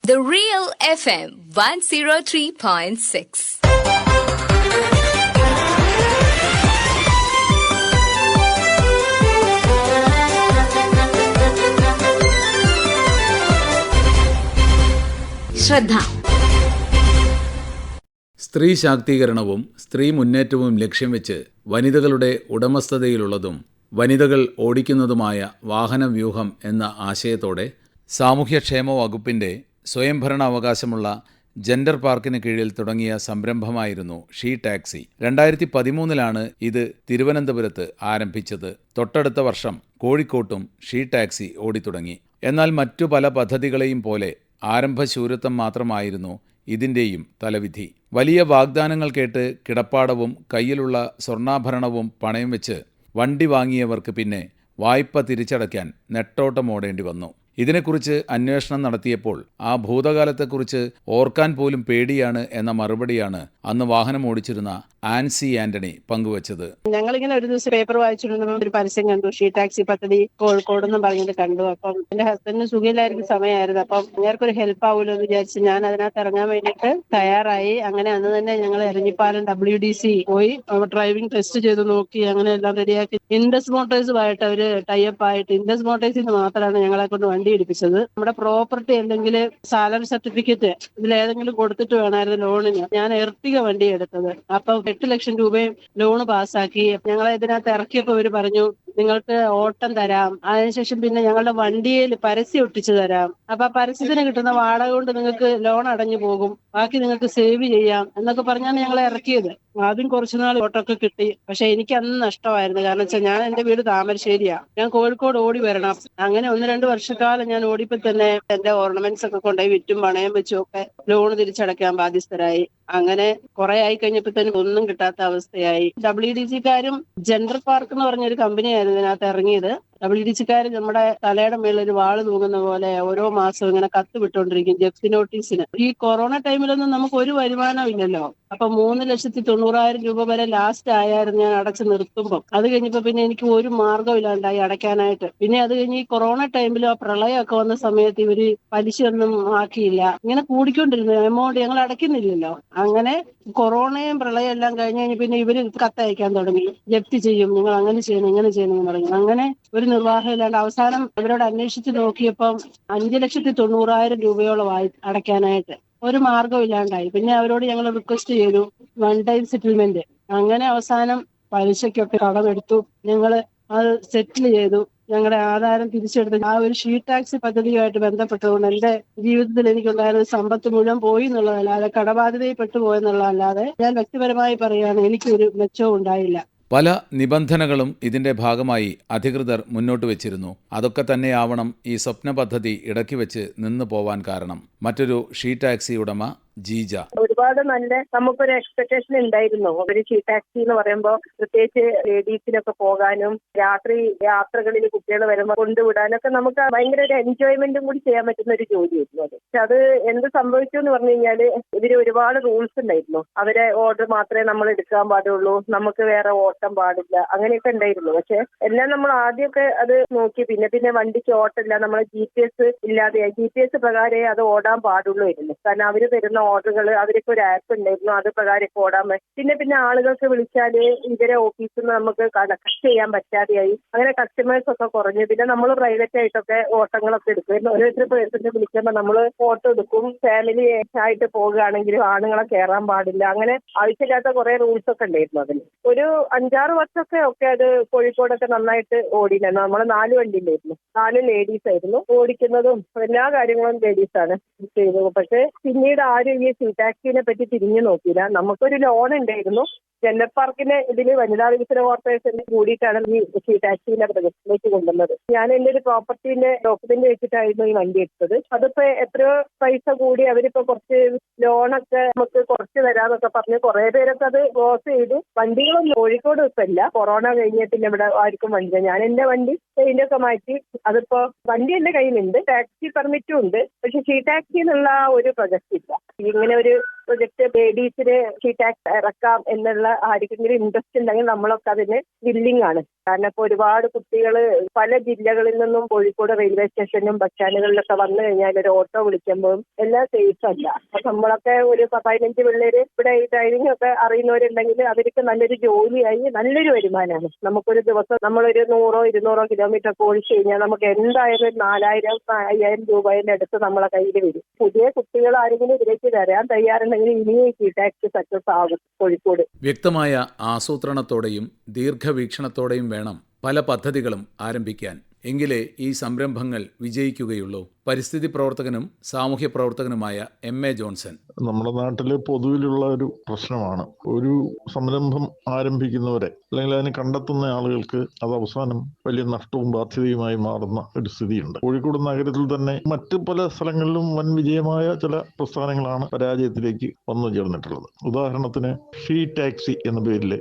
The Real FM 103.6. ശ്രദ്ധ. സ്ത്രീ ശാക്തീകരണവും സ്ത്രീ മുന്നേറ്റവും ലക്ഷ്യം വെച്ച് വനിതകളുടെ ഉടമസ്ഥതയിലുള്ളതും വനിതകൾ ഓടിക്കുന്നതുമായ വാഹനവ്യൂഹം എന്ന ആശയത്തോടെ സാമൂഹ്യക്ഷേമ വകുപ്പിൻ്റെ സ്വയംഭരണാവകാശമുള്ള ജെൻഡർ പാർക്കിന് കീഴിൽ തുടങ്ങിയ സംരംഭമായിരുന്നു ഷീ ടാക്സി. 2013 ഇത് തിരുവനന്തപുരത്ത് ആരംഭിച്ചത്. തൊട്ടടുത്ത വർഷം കോഴിക്കോട്ടും ഷീ ടാക്സി ഓടിത്തുടങ്ങി. എന്നാൽ മറ്റു പല പദ്ധതികളെയും പോലെ ആരംഭശൂരത്വം മാത്രമായിരുന്നു ഇതിൻ്റെയും തലവിധി. വലിയ വാഗ്ദാനങ്ങൾ കേട്ട് കിടപ്പാടവും കയ്യിലുള്ള സ്വർണ്ണാഭരണവും പണയം വെച്ച് വണ്ടി വാങ്ങിയവർക്ക് പിന്നെ വായ്പ തിരിച്ചടയ്ക്കാൻ നെട്ടോട്ടമോടേണ്ടി വന്നു. ഇതിനെക്കുറിച്ച് അന്വേഷണം നടത്തിയപ്പോൾ ആ ഭൂതകാലത്തെക്കുറിച്ച് ഓർക്കാൻ പോലും പേടിയാണ് എന്ന മറുപടിയാണ് അന്ന് വാഹനം ഓടിച്ചിരുന്ന ആൻസി ആന്റണി പങ്കുവച്ചത്. ഞങ്ങളിങ്ങനെ ഒരു ദിവസം പേപ്പർ വായിച്ചിരുന്നപ്പോൾ ഒരു പരസ്യം കണ്ടു, ഷീ ടാക്സി പദ്ധതി കോഴിക്കോടെന്നും പറഞ്ഞത് കണ്ടു. അപ്പം എന്റെ ഹസ്ബൻഡിന് സുഖമില്ലായിരിക്കുന്ന സമയമായിരുന്നു. അപ്പം ഞങ്ങൾക്കൊരു ഹെൽപ്പ് ആവുമല്ലോ എന്ന് വിചാരിച്ച് ഞാൻ അതിനകത്ത് ഇറങ്ങാൻ വേണ്ടിയിട്ട് തയ്യാറായി. അങ്ങനെ അന്ന് തന്നെ ഞങ്ങൾ എരഞ്ഞിപ്പാലം WDC പോയി ഡ്രൈവിംഗ് ടെസ്റ്റ് ചെയ്ത് നോക്കി. അങ്ങനെ എല്ലാം റെഡിയാക്കി ഇൻഡസ് മോട്ടോഴ്സുമായിട്ട് അവര് ടൈപ്പ് ആയിട്ട് ഇൻഡസ് മോട്ടോഴ്സിൽ നിന്ന് മാത്രമാണ് ഞങ്ങളെ കൊണ്ട് വണ്ടി എടുപ്പിച്ചത്. നമ്മുടെ പ്രോപ്പർട്ടി അല്ലെങ്കിൽ സാലറി സർട്ടിഫിക്കറ്റ് ഇതിലേതെങ്കിലും കൊടുത്തിട്ട് വേണമായിരുന്നു ലോണിന്. ഞാൻ എർട്ടിക വണ്ടി എടുത്തത്. അപ്പൊ 8 ലക്ഷം രൂപയും ലോണ് പാസ്സാക്കി. ഞങ്ങളെ ഇതിനകത്ത് ഇറക്കിയപ്പോൾ ഇവര് പറഞ്ഞു, നിങ്ങൾക്ക് ഓട്ടം തരാം, അതിനുശേഷം പിന്നെ ഞങ്ങളുടെ വണ്ടിയിൽ പരസ്യം ഒട്ടിച്ചു തരാം. അപ്പൊ ആ പരസ്യത്തിന് കിട്ടുന്ന വാടക കൊണ്ട് നിങ്ങൾക്ക് ലോൺ അടഞ്ഞു പോകും, ബാക്കി നിങ്ങൾക്ക് സേവ് ചെയ്യാം എന്നൊക്കെ പറഞ്ഞാണ് ഞങ്ങളെ ഇറക്കിയത്. ആദ്യം കുറച്ചുനാൾ ഓട്ടമൊക്കെ കിട്ടി. പക്ഷെ എനിക്ക് അന്ന് നഷ്ടമായിരുന്നു. കാരണം വെച്ചാൽ ഞാൻ എന്റെ വീട് താമരശ്ശേരിയാ, ഞാൻ കോഴിക്കോട് ഓടി വരണം. അങ്ങനെ 1-2 വർഷക്കാലം ഞാൻ ഓടിയപ്പോൾ തന്നെ എന്റെ ഓർണമെന്റ്സ് ഒക്കെ കൊണ്ടുപോയി വിറ്റും പണയം വെച്ചും ഒക്കെ ലോൺ തിരിച്ചടയ്ക്കാൻ ബാധ്യസ്ഥരായി. അങ്ങനെ കുറെ ആയി കഴിഞ്ഞപ്പോൾ തന്നെ ഒന്നും കിട്ടാത്ത അവസ്ഥയായി. WDC-കാരും ജെൻഡർ പാർക്ക് എന്ന് പറഞ്ഞൊരു കമ്പനിയായിരുന്നു ഇതിനകത്ത് ഇറങ്ങിയത്. WDC-കാര് നമ്മുടെ തലയുടെ മേളിൽ ഒരു വാള് തൂങ്ങുന്ന പോലെ ഓരോ മാസവും ഇങ്ങനെ കത്ത് വിട്ടുകൊണ്ടിരിക്കും ജപ്തി നോട്ടീസിന്. ഈ കൊറോണ ടൈമിലൊന്നും നമുക്ക് ഒരു വരുമാനം ഇല്ലല്ലോ. അപ്പൊ 3,90,000 രൂപ വരെ ലാസ്റ്റ് ആയായിരുന്നു ഞാൻ അടച്ചു നിർത്തുമ്പോൾ. അത് കഴിഞ്ഞപ്പോ പിന്നെ എനിക്ക് ഒരു മാർഗ്ഗം ഇല്ലാണ്ടായി അടയ്ക്കാനായിട്ട്. പിന്നെ അത് കഴിഞ്ഞ് ഈ കൊറോണ ടൈമിലും ആ പ്രളയമൊക്കെ വന്ന സമയത്ത് ഇവര് പലിശയൊന്നും ആക്കിയില്ല. ഇങ്ങനെ കൂടിക്കൊണ്ടിരുന്നു എമൗണ്ട്, ഞങ്ങൾ അടയ്ക്കുന്നില്ലല്ലോ. അങ്ങനെ കൊറോണയും പ്രളയം എല്ലാം കഴിഞ്ഞ് പിന്നെ ഇവര് കത്തയക്കാൻ തുടങ്ങി, ജപ്തി ചെയ്യും, നിങ്ങൾ അങ്ങനെ ചെയ്യണം ഇങ്ങനെ ചെയ്യണം എന്ന് പറഞ്ഞു. അങ്ങനെ ഒരു നിർവാഹം ഇല്ലാണ്ട് അവസാനം അവരോട് അന്വേഷിച്ച് നോക്കിയപ്പം 5,90,000 രൂപയോളം ആയി അടയ്ക്കാനായിട്ട്. ഒരു മാർഗ്ഗം ഇല്ലാണ്ടായി. പിന്നെ അവരോട് ഞങ്ങൾ റിക്വസ്റ്റ് ചെയ്തു 1 ടൈം സെറ്റിൽമെന്റ്. അങ്ങനെ അവസാനം പലിശയ്ക്കൊക്കെ കടമെടുത്തു. ഞങ്ങള് അത് സെറ്റിൽ ചെയ്തു. ഞങ്ങളുടെ ആധാരം തിരിച്ചെടുത്ത് ആ ഒരു ഷീ ടാക്സി പദ്ധതിയുമായിട്ട് ബന്ധപ്പെട്ടുകൊണ്ട് എന്റെ ജീവിതത്തിൽ എനിക്കുണ്ടായിരുന്ന സമ്പത്ത് മുഴുവൻ പോയി എന്നുള്ളതല്ലാതെ, കടബാധ്യതയിൽ പെട്ടുപോയെന്നുള്ളതല്ലാതെ ഞാൻ വ്യക്തിപരമായി പറയുകയാണ്, എനിക്കൊരു മെച്ചവും ഉണ്ടായില്ല. പല നിബന്ധനകളും ഇതിന്റെ ഭാഗമായി അധികൃതർ മുന്നോട്ട് വെച്ചിരുന്നു. അതൊക്കെ തന്നെയാവണം ഈ സ്വപ്ന പദ്ധതി ഇടയ്ക്ക് വെച്ച് നിന്നു പോവാൻ കാരണം. മറ്റൊരു ഷീ ടാക്സി ഉടമ ജീജ: ഒരുപാട് നല്ല നമുക്കൊരു എക്സ്പെക്ടേഷൻ ഉണ്ടായിരുന്നു. ഒരു ഷീ ടാക്സി എന്ന് പറയുമ്പോൾ പ്രത്യേകിച്ച് ലേഡീസിനൊക്കെ പോകാനും രാത്രി യാത്രകളിൽ കുട്ടികൾ വരുമ്പോൾ കൊണ്ടുവിടാനൊക്കെ നമുക്ക് ഭയങ്കര ഒരു എൻജോയ്മെന്റും കൂടി ചെയ്യാൻ പറ്റുന്ന ഒരു ജോലിയായിരുന്നു അത്. പക്ഷെ അത് എന്ത് സംഭവിച്ചു എന്ന് പറഞ്ഞു കഴിഞ്ഞാല് ഇതിന് ഒരുപാട് റൂൾസ് ഉണ്ടായിരുന്നു. അവരെ ഓർഡർ മാത്രമേ നമ്മൾ എടുക്കാൻ പാടുള്ളൂ, നമുക്ക് വേറെ ഓട്ടം പാടില്ല, അങ്ങനെയൊക്കെ ഉണ്ടായിരുന്നു. പക്ഷെ എല്ലാം നമ്മൾ ആദ്യമൊക്കെ അത് നോക്കി. പിന്നെ വണ്ടിക്ക് ഓട്ടമില്ല, നമ്മൾ GPS ഇല്ലാതെയായി. GPS പ്രകാരമേ അത് ഓടാൻ പാടുള്ളൂ. കാരണം അവര് തരുന്ന ഓർഡറുകൾ, അവർക്ക് ഒരു ആപ്പ് ഉണ്ടായിരുന്നു, അത് പ്രകാരം ഓടാൻ പറ്റും. പിന്നെ ആളുകൾക്ക് വിളിച്ചാല് ഇവരെ ഓഫീസിൽ നിന്ന് നമുക്ക് കണക്ട് ചെയ്യാൻ പറ്റാതെയായി. അങ്ങനെ കസ്റ്റമേഴ്സ് ഒക്കെ കുറഞ്ഞു. പിന്നെ നമ്മൾ പ്രൈവറ്റ് ആയിട്ടൊക്കെ ഓട്ടങ്ങളൊക്കെ എടുക്കും. ഓരോരുത്തർ പേഴ്സണെ വിളിക്കുമ്പോൾ നമ്മൾ ഓട്ടോ എടുക്കും. ഫാമിലി ആയിട്ട് പോകുകയാണെങ്കിലും ആണുങ്ങളെ കയറാൻ പാടില്ല. അങ്ങനെ ആവശ്യമില്ലാത്ത കുറെ റൂൾസ് ഒക്കെ ഉണ്ടായിരുന്നു അതിന്. ഒരു 5-6 വർഷമൊക്കെ അത് കോഴിക്കോടൊക്കെ നന്നായിട്ട് ഓടിയിരുന്നു. നമ്മൾ 4 വണ്ടി ഉണ്ടായിരുന്നു, 4 ലേഡീസ് ആയിരുന്നു ഓടിക്കുന്നതും. എല്ലാ കാര്യങ്ങളും ലേഡീസാണ് ചെയ്തത്. പക്ഷെ പിന്നീട് ആരും ഈ ഷീ ടാക്സിനെ പറ്റി തിരിഞ്ഞു നോക്കിയില്ല. നമുക്കൊരു ലോൺ ഉണ്ടായിരുന്നു. ജെൻഡർ പാർക്കിന് ഇതിൽ വനിതാ വികസന കോർപ്പറേഷന് കൂടിയിട്ടാണ് ഈ ഷീ ടാക്സിന്റെ പ്രൊജക്റ്റിലേക്ക് കൊണ്ടുവന്നത്. ഞാൻ എന്റെ ഒരു പ്രോപ്പർട്ടിന്റെ ഡോക്യുമെന്റ് വെച്ചിട്ടായിരുന്നു ഈ വണ്ടി എടുത്തത്. അതിപ്പോ എത്രയോ പൈസ കൂടി അവരിപ്പോ കുറച്ച് ലോണൊക്കെ നമുക്ക് കുറച്ച് തരാന്നൊക്കെ പറഞ്ഞ് കുറെ പേരൊക്കെ അത് ക്ലോസ് ചെയ്തു. വണ്ടികളൊന്നും കോഴിക്കോട് ഇപ്പൊ ഇല്ല. കൊറോണ കഴിഞ്ഞ പിന്നെ ഇവിടെ ആർക്കും വണ്ടി. ഞാൻ എന്റെ വണ്ടി പെയിന്റൊക്കെ മാറ്റി. അതിപ്പോ വണ്ടി എന്റെ കയ്യിലുണ്ട്, ടാക്സി പെർമിറ്റും ഉണ്ട്. പക്ഷെ ഷീ ടാക്സി എന്നുള്ള ഒരു പ്രൊജക്റ്റ് ഇല്ല. ഇങ്ങനെ ഒരു പ്രൊജക്ട് ലേഡീസിന് ഷീറ്റ് ടാക്സ് ഇറക്കാം എന്നുള്ള ആർക്കെങ്കിലും ഇൻട്രസ്റ്റ് ഉണ്ടെങ്കിൽ നമ്മളൊക്കെ അതിന് വില്ലിംഗ് ആണ്. കാരണം ഇപ്പോൾ ഒരുപാട് കുട്ടികൾ പല ജില്ലകളിൽ നിന്നും കോഴിക്കോട് റെയിൽവേ സ്റ്റേഷനും ബസ് സ്റ്റാൻഡുകളിലൊക്കെ വന്നു കഴിഞ്ഞാൽ ഒരു ഓട്ടോ വിളിക്കുമ്പോൾ എല്ലാം സേഫ് അല്ല. അപ്പൊ നമ്മളൊക്കെ ഒരു 15 പിള്ളേര് ഇവിടെ ഈ ഡ്രൈവിംഗ് ഒക്കെ അറിയുന്നവരുണ്ടെങ്കിൽ അവർക്ക് നല്ലൊരു ജോലിയായി നല്ലൊരു വരുമാനമാണ്. നമുക്കൊരു ദിവസം നമ്മളൊരു 100-200 കിലോമീറ്റർ ഒക്കെ ഓടിച്ചു കഴിഞ്ഞാൽ നമുക്ക് എന്തായാലും 4000-5000 രൂപയുടെ അടുത്ത് നമ്മളെ കയ്യിൽ വരും. പുതിയ കുട്ടികൾ ആരെങ്കിലും ഇതിലേക്ക് വരാൻ തയ്യാറുണ്ടെങ്കിൽ ഇനിയും ഈ ടാക്സ് സക്സസ് ആകും കോഴിക്കോട്. വ്യക്തമായ ആസൂത്രണത്തോടെയും ദീർഘവീക്ഷണത്തോടെയും വേണം പല പദ്ധതികളും ആരംഭിക്കാൻ. എങ്കിലേ ഈ സംരംഭങ്ങൾ വിജയിക്കുകയുള്ളൂ. പരിസ്ഥിതി പ്രവർത്തകനും സാമൂഹ്യ പ്രവർത്തകനുമായ M.A. ജോൺസൺ. നമ്മുടെ നാട്ടിൽ പൊതുവിലുള്ള ഒരു പ്രശ്നമാണ്, ഒരു സംരംഭം ആരംഭിക്കുന്നവരെ അല്ലെങ്കിൽ അതിനെ കണ്ടെത്തുന്ന ആളുകൾക്ക് അത് അവസാനം വലിയ നഷ്ടവും ബാധ്യതയുമായി മാറുന്ന ഒരു സ്ഥിതിയുണ്ട്. കോഴിക്കോട് നഗരത്തിൽ തന്നെ മറ്റ് പല സ്ഥലങ്ങളിലും വൻ വിജയമായ ചില പ്രസ്ഥാനങ്ങളാണ് പരാജയത്തിലേക്ക് വന്നു ചേർന്നിട്ടുള്ളത്. ഉദാഹരണത്തിന് ഷീ ടാക്സി എന്ന പേരിൽ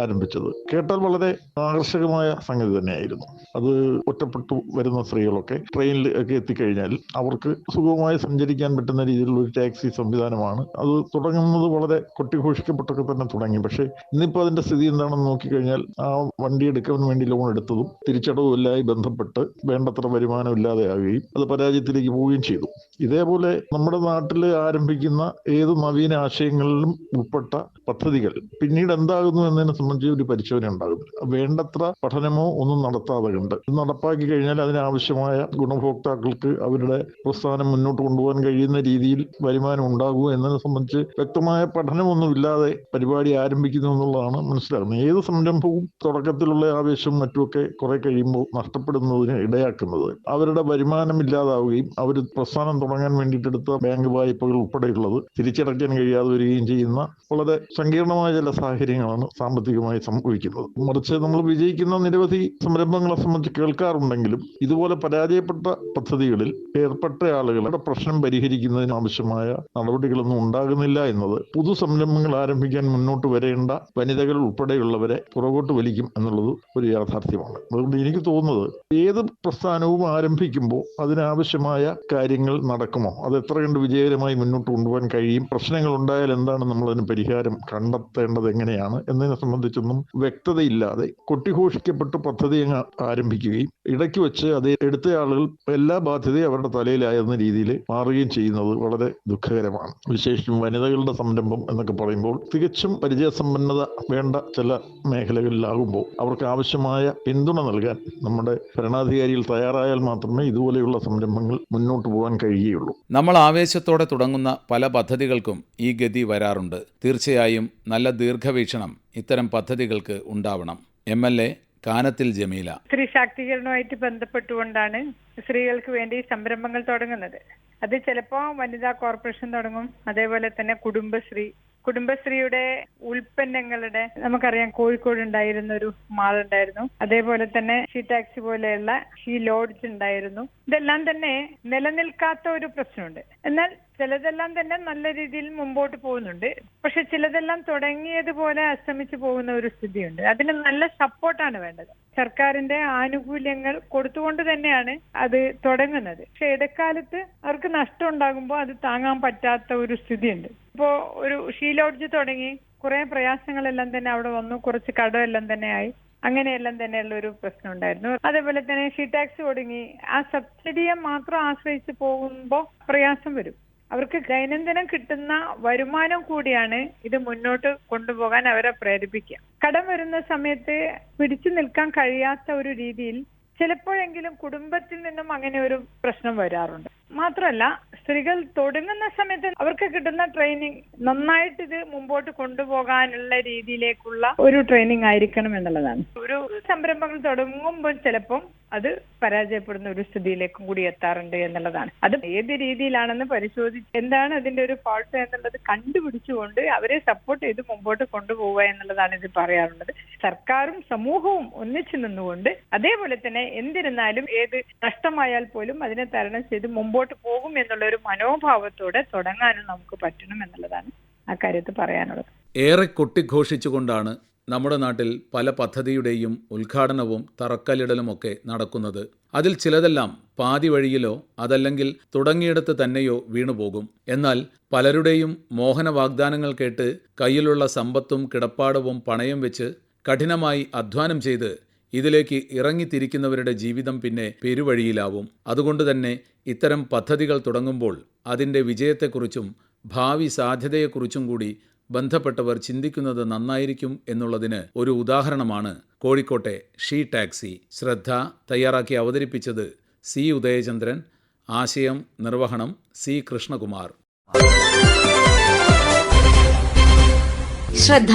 ആരംഭിച്ചത് കേട്ടാൽ വളരെ ആകർഷകമായ സംഗതി തന്നെയായിരുന്നു. അത് ഒറ്റപ്പെട്ടു വരുന്ന സ്ത്രീകളൊക്കെ ട്രെയിനിൽ ഒക്കെ എത്തിക്കഴിഞ്ഞാൽ അവർക്ക് സുഗമമായി സഞ്ചരിക്കാൻ പറ്റുന്ന രീതിയിലുള്ള ഒരു ടാക്സി സംവിധാനമാണ്. അത് തുടങ്ങുന്നത് വളരെ കൊട്ടിഘോഷിക്കപ്പെട്ടൊക്കെ തന്നെ തുടങ്ങി. പക്ഷേ ഇന്നിപ്പോൾ അതിന്റെ സ്ഥിതി എന്താണെന്ന് നോക്കിക്കഴിഞ്ഞാൽ ആ വണ്ടി എടുക്കാൻ വേണ്ടി ലോൺ എടുത്തതും തിരിച്ചടവുമില്ലായി ബന്ധപ്പെട്ട് വേണ്ടത്ര വരുമാനം ഇല്ലാതെയാവുകയും അത് പരാജയത്തിലേക്ക് പോവുകയും ചെയ്തു. ഇതേപോലെ നമ്മുടെ നാട്ടിൽ ആരംഭിക്കുന്ന ഏത് നവീന ആശയങ്ങളിലും ഉൾപ്പെട്ട പദ്ധതികൾ പിന്നീട് എന്താകുന്നു എന്നതിനെ സംബന്ധിച്ച് ഒരു പരിശോധന ഉണ്ടാകുന്നില്ല. വേണ്ടത്ര പഠനമോ ഒന്നും നടത്താതെ കണ്ട് നടപ്പാക്കി കഴിഞ്ഞാൽ അതിനാവശ്യമായ ഗുണഭോക്താക്കൾക്ക് അവരുടെ പ്രസ്ഥാനം മുന്നോട്ട് കൊണ്ടുപോകാൻ കഴിയുന്ന രീതിയിൽ വരുമാനം ഉണ്ടാകുമോ എന്നതിനെ സംബന്ധിച്ച് വ്യക്തമായ പഠനമൊന്നുമില്ലാതെ പരിപാടി ആരംഭിക്കുന്നു എന്നുള്ളതാണ് മനസ്സിലാകുന്നത്. ഏത് സംരംഭവും തുടക്കത്തിലുള്ള ആവേശവും മറ്റുമൊക്കെ കുറെ കഴിയുമ്പോൾ നഷ്ടപ്പെടുന്നതിന് ഇടയാക്കുന്നത് അവരുടെ വരുമാനം ഇല്ലാതാവുകയും അവർ പ്രസ്ഥാനം തുടങ്ങാൻ വേണ്ടിയിട്ടെടുത്ത ബാങ്ക് വായ്പകൾ ഉൾപ്പെടെയുള്ളത് തിരിച്ചടയ്ക്കാൻ കഴിയാതെ വരികയും ചെയ്യുന്ന വളരെ സങ്കീർണമായ ചില സാഹചര്യങ്ങളാണ് സാമ്പത്തികമായി സംഭവിക്കുന്നത്. മറിച്ച് നമ്മൾ വിജയിക്കുന്ന നിരവധി സംരംഭങ്ങളെ സംബന്ധിച്ച് കേൾക്കാറുണ്ടെങ്കിലും ഇതുപോലെ പരാജയപ്പെട്ട പദ്ധതികളിൽ ഏർപ്പെട്ട ആളുകളുടെ പ്രശ്നം പരിഹരിക്കുന്നതിന് ആവശ്യമായ നടപടികളൊന്നും ഉണ്ടാകുന്നില്ല എന്നത് പുതു സംരംഭങ്ങൾ ആരംഭിക്കാൻ മുന്നോട്ട് വരേണ്ട വനിതകൾ ഉൾപ്പെടെയുള്ളവരെ പുറകോട്ട് വലിക്കും എന്നുള്ളത് ഒരു യാഥാർത്ഥ്യമാണ്. അതുകൊണ്ട് എനിക്ക് തോന്നുന്നത് ഏത് പ്രസ്ഥാനവും ആരംഭിക്കുമ്പോൾ അതിനാവശ്യമായ കാര്യങ്ങൾ നടക്കുമോ, അത് എത്ര കണ്ട് വിജയകരമായി മുന്നോട്ട് കൊണ്ടുപോകാൻ കഴിയും, പ്രശ്നങ്ങൾ ഉണ്ടായാൽ എന്താണ് നമ്മളതിന് പരിഹാരം കണ്ടെത്തേണ്ടത് എങ്ങനെയാണ് എന്നതിനെ സംബന്ധിച്ചൊന്നും വ്യക്തതയില്ലാതെ കൊട്ടിഘോഷിക്കപ്പെട്ട് പദ്ധതി ആരംഭിക്കുകയും ഇടയ്ക്ക് വെച്ച് അത് എടുത്ത ആളുകൾ എല്ലാ ബാധ്യതയും അവരുടെ തലയിലായെന്ന രീതിയിൽ മാറുകയും ചെയ്യുന്നത് വളരെ ദുഃഖകരമാണ്. വിശേഷിച്ചും വനിതകളുടെ സംരംഭം എന്നൊക്കെ പറയുമ്പോൾ തികച്ചും പരിചയസമ്പന്നത വേണ്ട ചില മേഖലകളിലാകുമ്പോൾ അവർക്ക് ആവശ്യമായ പിന്തുണ നൽകാൻ നമ്മുടെ ഭരണാധികാരികൾ തയ്യാറായാൽ മാത്രമേ ഇതുപോലെയുള്ള സംരംഭങ്ങൾ മുന്നോട്ട് പോകാൻ കഴിയുകയുള്ളൂ. നമ്മൾ ആവേശത്തോടെ തുടങ്ങുന്ന പല പദ്ധതികൾക്കും ഈ ഗതി വരാറുണ്ട്. തീർച്ചയായും നല്ല ദീർഘവീക്ഷണം ഇത്തരം പദ്ധതികൾക്ക് ഉണ്ടാവണം. MLA കാനത്തിൽ ജമീല. സ്ത്രീ ശാക്തീകരണവുമായിട്ട് ബന്ധപ്പെട്ടുകൊണ്ടാണ് സ്ത്രീകൾക്ക് വേണ്ടി സംരംഭങ്ങൾ തുടങ്ങുന്നത്. അത് ചിലപ്പോൾ വനിതാ കോർപ്പറേഷൻ തുടങ്ങും, അതേപോലെ തന്നെ കുടുംബശ്രീയുടെ ഉൽപ്പന്നങ്ങളുടെ, നമുക്കറിയാം കോഴിക്കോട് ഉണ്ടായിരുന്ന ഒരു മാൾ ഉണ്ടായിരുന്നു, അതേപോലെ തന്നെ ഷീ ടാക്സി പോലെയുള്ള ഷീ ലോഡ്ജ് ഉണ്ടായിരുന്നു. ഇതെല്ലാം തന്നെ നിലനിൽക്കാത്ത ഒരു പ്രശ്നമുണ്ട്. എന്നാൽ ചിലതെല്ലാം തന്നെ നല്ല രീതിയിൽ മുമ്പോട്ട് പോകുന്നുണ്ട്. പക്ഷെ ചിലതെല്ലാം തുടങ്ങിയതുപോലെ അസ്തമിച്ചു പോകുന്ന ഒരു സ്ഥിതിയുണ്ട്. അതിന് നല്ല സപ്പോർട്ടാണ് വേണ്ടത്. സർക്കാരിന്റെ ആനുകൂല്യങ്ങൾ കൊടുത്തുകൊണ്ട് തന്നെയാണ് അത് തുടങ്ങുന്നത്. പക്ഷെ ഇടക്കാലത്ത് അവർക്ക് നഷ്ടം ഉണ്ടാകുമ്പോൾ അത് താങ്ങാൻ പറ്റാത്ത ഒരു സ്ഥിതിയുണ്ട്. ഇപ്പോ ഒരു ഷീ ലോഡ്ജ് തുടങ്ങി, കുറെ പ്രയാസങ്ങളെല്ലാം തന്നെ അവിടെ വന്നു, കുറച്ച് കടമെല്ലാം തന്നെ ആയി, അങ്ങനെയെല്ലാം തന്നെയുള്ള ഒരു പ്രശ്നം ഉണ്ടായിരുന്നു. അതേപോലെ തന്നെ ഷീ ടാക്സ് തുടങ്ങി, ആ സബ്സിഡിയെ മാത്രം ആശ്രയിച്ച് പോകുമ്പോൾ പ്രയാസം വരും. അവർക്ക് ദൈനംദിനം കിട്ടുന്ന വരുമാനം കൂടിയാണ് ഇത് മുന്നോട്ട് കൊണ്ടുപോകാൻ അവരെ പ്രേരിപ്പിക്കുക. കടം വരുന്ന സമയത്ത് പിടിച്ചു നിൽക്കാൻ കഴിയാത്ത ഒരു രീതിയിൽ ചിലപ്പോഴെങ്കിലും കുടുംബത്തിൽ നിന്നും അങ്ങനെ ഒരു പ്രശ്നം വരാറുണ്ട്. മാത്രമല്ല, സ്ത്രീകൾ തുടങ്ങുന്ന സമയത്ത് അവർക്ക് കിട്ടുന്ന ട്രെയിനിങ് നന്നായിട്ട് ഇത് മുമ്പോട്ട് കൊണ്ടുപോകാനുള്ള രീതിയിലേക്കുള്ള ഒരു ട്രെയിനിങ് ആയിരിക്കണം എന്നുള്ളതാണ്. ഒരു സംരംഭങ്ങൾ തുടങ്ങുമ്പോൾ ചിലപ്പം അത് പരാജയപ്പെടുന്ന ഒരു സ്ഥിതിയിലേക്കും കൂടി എത്താറുണ്ട് എന്നുള്ളതാണ്. അത് ഏത് രീതിയിലാണെന്ന് പരിശോധിച്ച് എന്താണ് അതിന്റെ ഒരു ഫാൾട്ട് എന്നുള്ളത് കണ്ടുപിടിച്ചുകൊണ്ട് അവരെ സപ്പോർട്ട് ചെയ്ത് മുമ്പോട്ട് കൊണ്ടുപോവുക എന്നുള്ളതാണ് ഇത് പറയാറുള്ളത്. സർക്കാരും സമൂഹവും ഒന്നിച്ചു നിന്നുകൊണ്ട് അതേപോലെ തന്നെ എന്തിരുന്നാലും ഏത് നഷ്ടമായാൽ പോലും അതിനെ തരണം ചെയ്ത് മുമ്പോട്ട് പോകും എന്നുള്ള ഒരു മനോഭാവത്തോടെ തുടങ്ങാനും നമുക്ക് പറ്റണം എന്നുള്ളതാണ് ആ കാര്യത്തിൽ പറയാനുള്ളത്. ഏറെ കൊട്ടിഘോഷിച്ചുകൊണ്ടാണ് നമ്മുടെ നാട്ടിൽ പല പദ്ധതിയുടെയും ഉദ്ഘാടനവും തറക്കല്ലിടലുമൊക്കെ നടക്കുന്നത്. അതിൽ ചിലതെല്ലാം പാതി വഴിയിലോ അതല്ലെങ്കിൽ തുടങ്ങിയിടത്ത് തന്നെയോ വീണുപോകും. എന്നാൽ പലരുടെയും മോഹന വാഗ്ദാനങ്ങൾ കേട്ട് കയ്യിലുള്ള സമ്പത്തും കിടപ്പാടവും പണയം വെച്ച് കഠിനമായി അധ്വാനം ചെയ്ത് ഇതിലേക്ക് ഇറങ്ങിത്തിരിക്കുന്നവരുടെ ജീവിതം പിന്നെ പെരുവഴിയിലാവും. അതുകൊണ്ട് തന്നെ ഇത്തരം പദ്ധതികൾ തുടങ്ങുമ്പോൾ അതിൻ്റെ വിജയത്തെക്കുറിച്ചും ഭാവി സാധ്യതയെക്കുറിച്ചും കൂടി ബന്ധപ്പെട്ടവർ ചിന്തിക്കുന്നത് നന്നായിരിക്കും എന്നുള്ളതിന് ഒരു ഉദാഹരണമാണ് കോഴിക്കോട്ടെ ഷീ ടാക്സി. ശ്രദ്ധ തയ്യാറാക്കി അവതരിപ്പിച്ചത് സി ഉദയചന്ദ്രൻ. ആശയം നിർവഹണം സി കൃഷ്ണകുമാർ. ശ്രദ്ധ.